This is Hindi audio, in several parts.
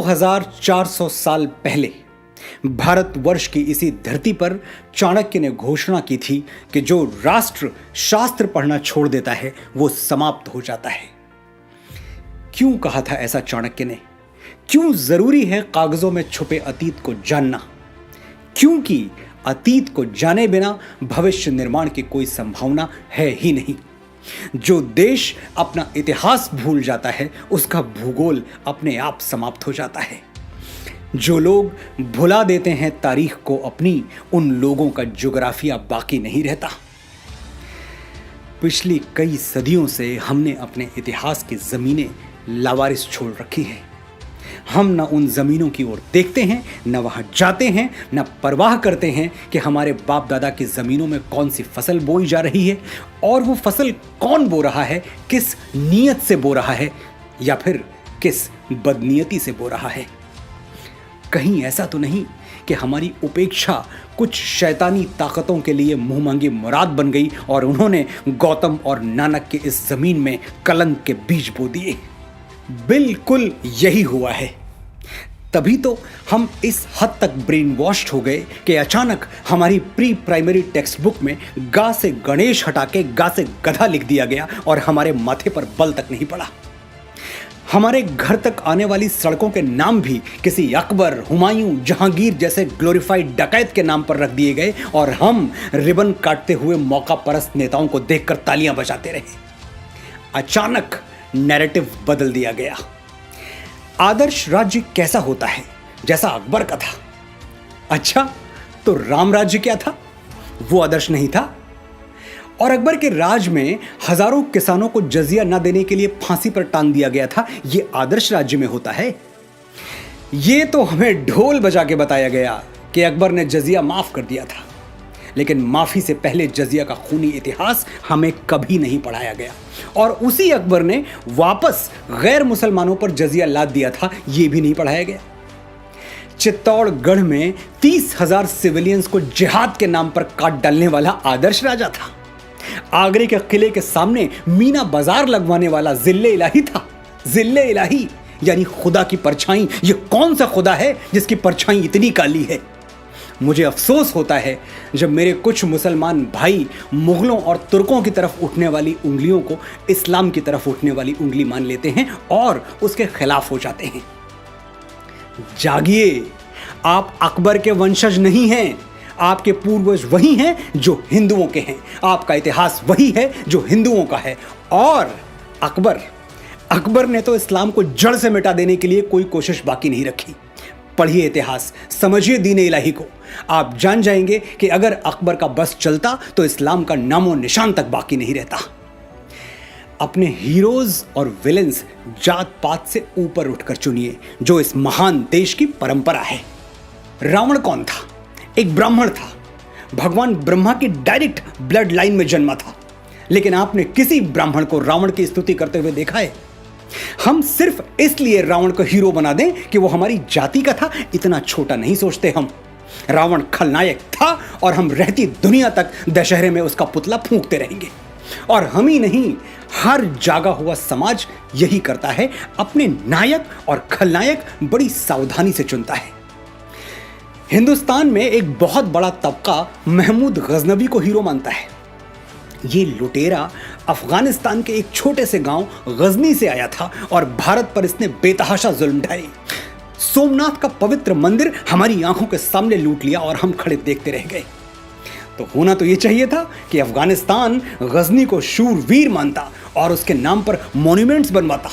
2400 साल पहले भारतवर्ष की इसी धरती पर चाणक्य ने घोषणा की थी कि जो राष्ट्र शास्त्र पढ़ना छोड़ देता है वो समाप्त हो जाता है। क्यों कहा था ऐसा चाणक्य ने? क्यों जरूरी है कागजों में छुपे अतीत को जानना? क्योंकि अतीत को जाने बिना भविष्य निर्माण की कोई संभावना है ही नहीं। जो देश अपना इतिहास भूल जाता है उसका भूगोल अपने आप समाप्त हो जाता है। जो लोग भुला देते हैं तारीख को अपनी, उन लोगों का ज्योग्राफिया बाकी नहीं रहता। पिछली कई सदियों से हमने अपने इतिहास की जमीनें लावारिस छोड़ रखी हैं। हम न उन जमीनों की ओर देखते हैं, न वहां जाते हैं, न परवाह करते हैं कि हमारे बाप दादा की जमीनों में कौन सी फसल बोई जा रही है और वो फसल कौन बो रहा है, किस नीयत से बो रहा है या फिर किस बदनीयती से बो रहा है। कहीं ऐसा तो नहीं कि हमारी उपेक्षा कुछ शैतानी ताकतों के लिए मुंह मांगी मुराद बन गई और उन्होंने गौतम और नानक के इस जमीन में कलंक के बीज बो दिए। बिल्कुल यही हुआ है। तभी तो हम इस हद तक ब्रेन वॉश्ड हो गए कि अचानक हमारी प्री प्राइमरी टेक्स्ट बुक में गा से गणेश हटा के गा से गधा लिख दिया गया और हमारे माथे पर बल तक नहीं पड़ा। हमारे घर तक आने वाली सड़कों के नाम भी किसी अकबर, हुमायूं, जहांगीर जैसे ग्लोरीफाइड डकैत के नाम पर रख दिए गए और हम रिबन काटते हुए मौका परस्त नेताओं को देखकर तालियां बजाते रहे। अचानक नैरेटिव बदल दिया गया। आदर्श राज्य कैसा होता है? जैसा अकबर का था। अच्छा, तो राम राज्य क्या था? वो आदर्श नहीं था। और अकबर के राज में हजारों किसानों को जजिया न देने के लिए फांसी पर टांग दिया गया था। ये आदर्श राज्य में होता है? ये तो हमें ढोल बजा के बताया गया कि अकबर ने जजिया माफ कर दिया था, लेकिन माफी से पहले जजिया का खूनी इतिहास हमें कभी नहीं पढ़ाया गया। और उसी अकबर ने वापस गैर मुसलमानों पर जजिया लाद दिया था, यह भी नहीं पढ़ाया गया। चित्तौड़गढ़ में 30,000 सिविलियंस को जिहाद के नाम पर काट डालने वाला आदर्श राजा था। आगरे के किले के सामने मीना बाजार लगवाने वाला जिल्ले इलाही था। जिल्ले इलाही यानी खुदा की परछाई। यह कौन सा खुदा है जिसकी परछाई इतनी काली है? मुझे अफसोस होता है जब मेरे कुछ मुसलमान भाई मुगलों और तुर्कों की तरफ उठने वाली उंगलियों को इस्लाम की तरफ उठने वाली उंगली मान लेते हैं और उसके खिलाफ हो जाते हैं। जागिए, आप अकबर के वंशज नहीं हैं। आपके पूर्वज वही हैं जो हिंदुओं के हैं। आपका इतिहास वही है जो हिंदुओं का है। और अकबर ने तो इस्लाम को जड़ से मिटा देने के लिए कोई कोशिश बाकी नहीं रखी। पढ़िए इतिहास, समझिए दीन इलाही को। आप जान जाएंगे कि अगर अकबर का बस चलता तो इस्लाम का नामो निशान तक बाकी नहीं रहता। अपने हीरोज और विलेंस जात पात से ऊपर उठकर चुनिए, जो इस महान देश की परंपरा है। रावण कौन था? एक ब्राह्मण था। भगवान ब्रह्मा की डायरेक्ट ब्लड लाइन में जन्मा था। लेकिन आपने किसी ब्राह्मण को रावण की स्तुति करते हुए देखा है? हम सिर्फ इसलिए रावण को हीरो बना दें कि वो हमारी जाति का था, इतना छोटा नहीं सोचते हम। रावण खलनायक था और हम रहती दुनिया तक दशहरे में उसका पुतला फूंकते रहेंगे। और हम ही नहीं, हर जागा हुआ समाज यही करता है। अपने नायक और खलनायक बड़ी सावधानी से चुनता है। हिंदुस्तान में एक बहुत बड़ा तबका महमूद गजनवी को हीरो मानता है। ये लुटेरा अफगानिस्तान के एक छोटे से गांव गजनी से आया था और भारत पर इसने बेतहाशा जुल्म ढाए। सोमनाथ का पवित्र मंदिर हमारी आंखों के सामने लूट लिया और हम खड़े देखते रह गए। तो होना तो ये चाहिए था कि अफगानिस्तान गजनी को शूरवीर मानता और उसके नाम पर मॉन्यूमेंट्स बनवाता।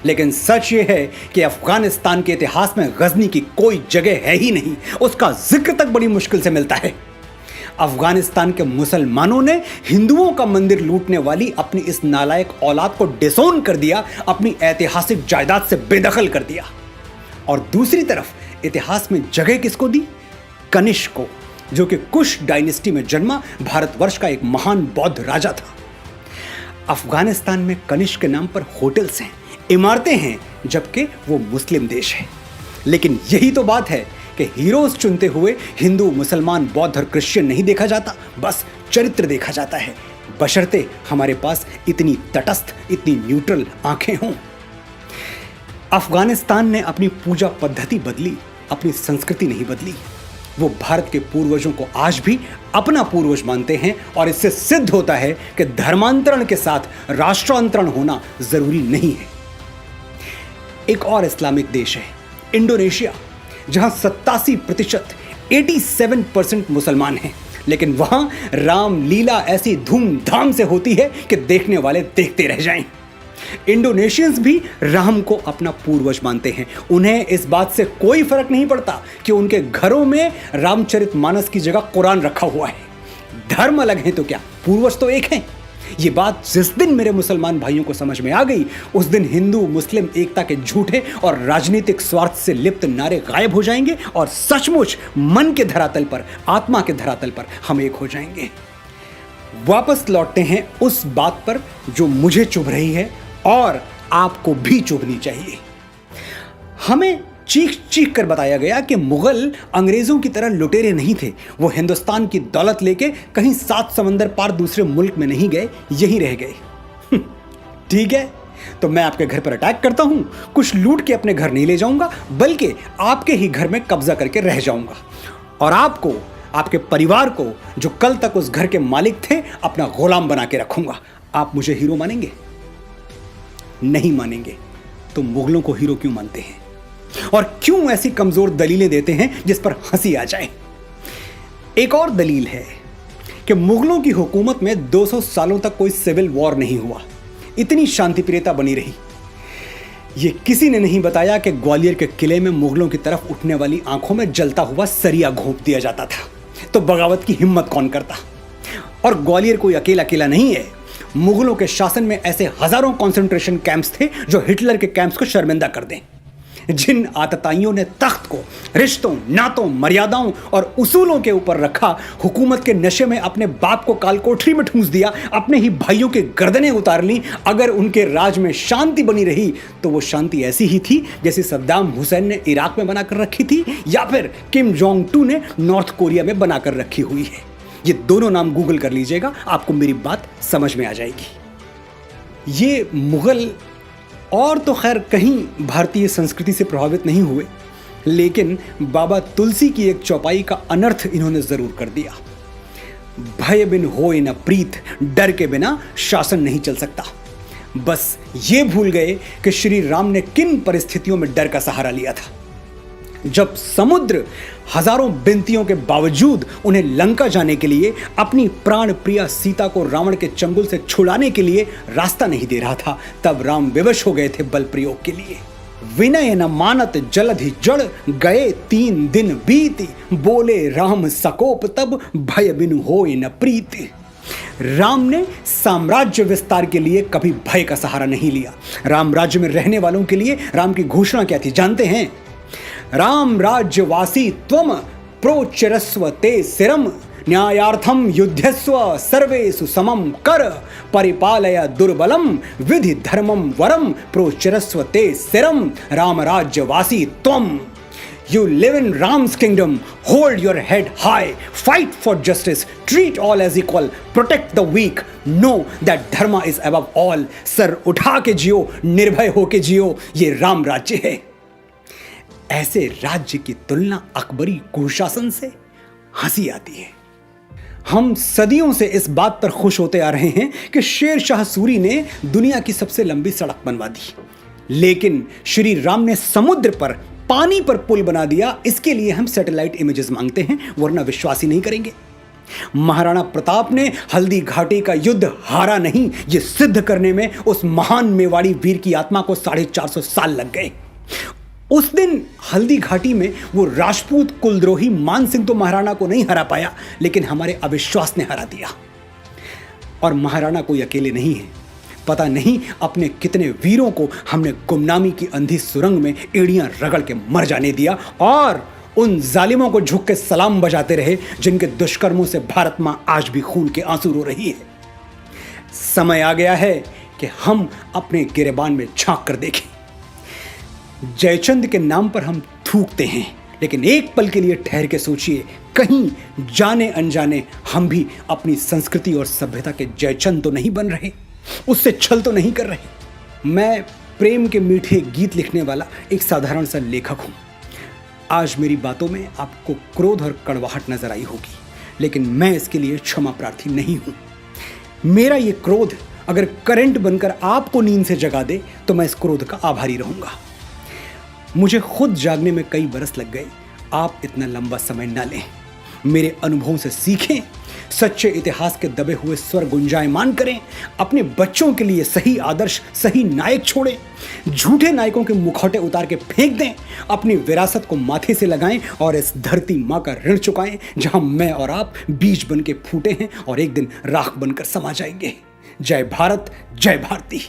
लेकिन सच ये है कि अफगानिस्तान के इतिहास में गजनी की कोई जगह है ही नहीं। उसका जिक्र तक बड़ी मुश्किल से मिलता है। अफगानिस्तान के मुसलमानों ने हिंदुओं का मंदिर लूटने वाली अपनी इस नालायक औलाद को डिसोन कर दिया, अपनी ऐतिहासिक जायदाद से बेदखल कर दिया। और दूसरी तरफ इतिहास में जगह किसको दी? कनिष्क को, जो कि कुश डायनेस्टी में जन्मा भारतवर्ष का एक महान बौद्ध राजा था। अफगानिस्तान में कनिष्क के नाम पर होटल्स हैं, इमारतें हैं, जबकि वो मुस्लिम देश है। लेकिन यही तो बात है कि हीरोज चुनते हुए हिंदू, मुसलमान, बौद्ध और क्रिश्चियन नहीं देखा जाता, बस चरित्र देखा जाता है, बशर्ते हमारे पास इतनी तटस्थ, इतनी न्यूट्रल आंखें हों। अफगानिस्तान ने अपनी पूजा पद्धति बदली, अपनी संस्कृति नहीं बदली। वो भारत के पूर्वजों को आज भी अपना पूर्वज मानते हैं और इससे सिद्ध होता है कि धर्मांतरण के साथ राष्ट्रांतरण होना जरूरी नहीं है। एक और इस्लामिक देश है इंडोनेशिया, जहां 87% 87% मुसलमान हैं, लेकिन वहां रामलीला ऐसी धूमधाम से होती है कि देखने वाले देखते रह जाएं। इंडोनेशियंस भी राम को अपना पूर्वज मानते हैं। उन्हें इस बात से कोई फर्क नहीं पड़ता कि उनके घरों में रामचरितमानस की जगह कुरान रखा हुआ है। धर्म अलग है तो क्या, पूर्वज तो एक हैं। ये बात जिस दिन मेरे मुसलमान भाइयों को समझ में आ गई, उस दिन हिंदू मुस्लिम एकता के झूठे और राजनीतिक स्वार्थ से लिप्त नारे गायब हो जाएंगे और सचमुच मन के धरातल पर, आत्मा के धरातल पर हम एक हो जाएंगे। वापस लौटते हैं उस बात पर जो मुझे चुभ रही है और आपको भी चुभनी चाहिए। हमें चीख चीख कर बताया गया कि मुगल अंग्रेजों की तरह लुटेरे नहीं थे। वो हिंदुस्तान की दौलत लेके कहीं 7 समंदर पार दूसरे मुल्क में नहीं गए, यहीं रह गए। ठीक है, तो मैं आपके घर पर अटैक करता हूं, कुछ लूट के अपने घर नहीं ले जाऊंगा, बल्कि आपके ही घर में कब्जा करके रह जाऊंगा और आपको, आपके परिवार को, जो कल तक उस घर के मालिक थे, अपना गुलाम बना के रखूंगा। आप मुझे हीरो मानेंगे? नहीं मानेंगे। तो मुगलों को हीरो क्यों मानते हैं और क्यों ऐसी कमजोर दलीलें देते हैं जिस पर हंसी आ जाए? एक और दलील है कि मुगलों की हुकूमत में 200 सालों तक कोई सिविल वॉर नहीं हुआ, इतनी शांतिप्रियता बनी रही। यह किसी ने नहीं बताया कि ग्वालियर के किले में मुगलों की तरफ उठने वाली आंखों में जलता हुआ सरिया घोंप दिया जाता था, तो बगावत की हिम्मत कौन करता? और ग्वालियर कोई अकेला किला नहीं है। मुगलों के शासन में ऐसे हजारों कंसंट्रेशन कैंप्स थे जो हिटलर के कैंप्स को शर्मिंदा कर दें। जिन आतताइयों ने तख्त को रिश्तों, नातों, मर्यादाओं और उसूलों के ऊपर रखा, हुकूमत के नशे में अपने बाप को कालकोठरी में ठूंस दिया, अपने ही भाइयों के गर्दनें उतार ली। अगर उनके राज में शांति बनी रही तो वो शांति ऐसी ही थी जैसे सद्दाम हुसैन ने इराक में बनाकर रखी थी या फिर किम जोंग टू ने नॉर्थ कोरिया में बनाकर रखी हुई है। ये दोनों नाम गूगल कर लीजिएगा, आपको मेरी बात समझ में आ जाएगी। ये मुगल और तो खैर कहीं भारतीय संस्कृति से प्रभावित नहीं हुए, लेकिन बाबा तुलसी की एक चौपाई का अनर्थ इन्होंने जरूर कर दिया। भय बिन होए न प्रीत, डर के बिना शासन नहीं चल सकता। बस ये भूल गए कि श्री राम ने किन परिस्थितियों में डर का सहारा लिया था। जब समुद्र हजारों विनतियों के बावजूद उन्हें लंका जाने के लिए, अपनी प्राण प्रिया सीता को रावण के चंगुल से छुड़ाने के लिए रास्ता नहीं दे रहा था, तब राम विवश हो गए थे बल प्रयोग के लिए। विनय न मानत जलधि जड़, गए 3 दिन बीती, बोले राम सकोप तब, भय बिनु होए न प्रीति। राम ने साम्राज्य विस्तार के लिए कभी भय का सहारा नहीं लिया। राम राज्य में रहने वालों के लिए राम की घोषणा क्या थी जानते हैं? राम राज्यवासी त्वम प्रोच्चरस्व ते सिरम, न्यायार्थम युद्धस्व सर्वेषु समम कर, परिपालय दुर्बलम विधि धर्मम वरम, प्रोच्चरस्व ते सिरम, राम राज्यवासी त्वम। You live in Ram's kingdom, hold your head high, fight for justice, treat all as equal, protect the weak, know that dharma is above all। Sir उठा के जियो, निर्भय होके जियो, ये राम राज्य है। ऐसे राज्य की तुलना अकबरी कुशासन से हंसी आती है। हम सदियों से इस बात पर खुश होते आ रहे हैं कि शेर शाह सूरी ने दुनिया की सबसे लंबी सड़क बनवा दी, लेकिन श्री राम ने समुद्र पर, पानी पर पुल बना दिया। इसके लिए हम सैटेलाइट इमेजेस मांगते हैं, वरना विश्वास ही नहीं करेंगे। महाराणा प्रताप ने हल्दी घाटी का युद्ध हारा नहीं, ये सिद्ध करने में उस महान मेवाड़ी वीर की आत्मा को 450 साल लग गए। उस दिन हल्दी घाटी में वो राजपूत कुलद्रोही मान सिंह तो महाराणा को नहीं हरा पाया, लेकिन हमारे अविश्वास ने हरा दिया। और महाराणा कोई अकेले नहीं है। पता नहीं अपने कितने वीरों को हमने गुमनामी की अंधी सुरंग में एड़ियां रगड़ के मर जाने दिया और उन जालिमों को झुक के सलाम बजाते रहे जिनके दुष्कर्मों से भारत मां आज भी खून के आंसू रो रही है। समय आ गया है कि हम अपने गिरेबान में झांक कर देखें। जयचंद के नाम पर हम थूकते हैं, लेकिन एक पल के लिए ठहर के सोचिए, कहीं जाने अनजाने हम भी अपनी संस्कृति और सभ्यता के जयचंद तो नहीं बन रहे, उससे छल तो नहीं कर रहे। मैं प्रेम के मीठे गीत लिखने वाला एक साधारण सा लेखक हूं। आज मेरी बातों में आपको क्रोध और कड़वाहट नजर आई होगी, लेकिन मैं इसके लिए क्षमा प्रार्थी नहीं हूं। मेरा ये क्रोध अगर करंट बनकर आपको नींद से जगा दे तो मैं इस क्रोध का आभारी रहूंगा। मुझे खुद जागने में कई बरस लग गए, आप इतना लंबा समय ना लें। मेरे अनुभवों से सीखें, सच्चे इतिहास के दबे हुए स्वर गुंजायमान करें, अपने बच्चों के लिए सही आदर्श, सही नायक छोड़ें, झूठे नायकों के मुखौटे उतार के फेंक दें, अपनी विरासत को माथे से लगाएं और इस धरती माँ का ऋण चुकाएं जहां मैं और आप बीज बन के फूटे हैं और एक दिन राख बनकर समा जाएंगे। जय भारत, जय भारती।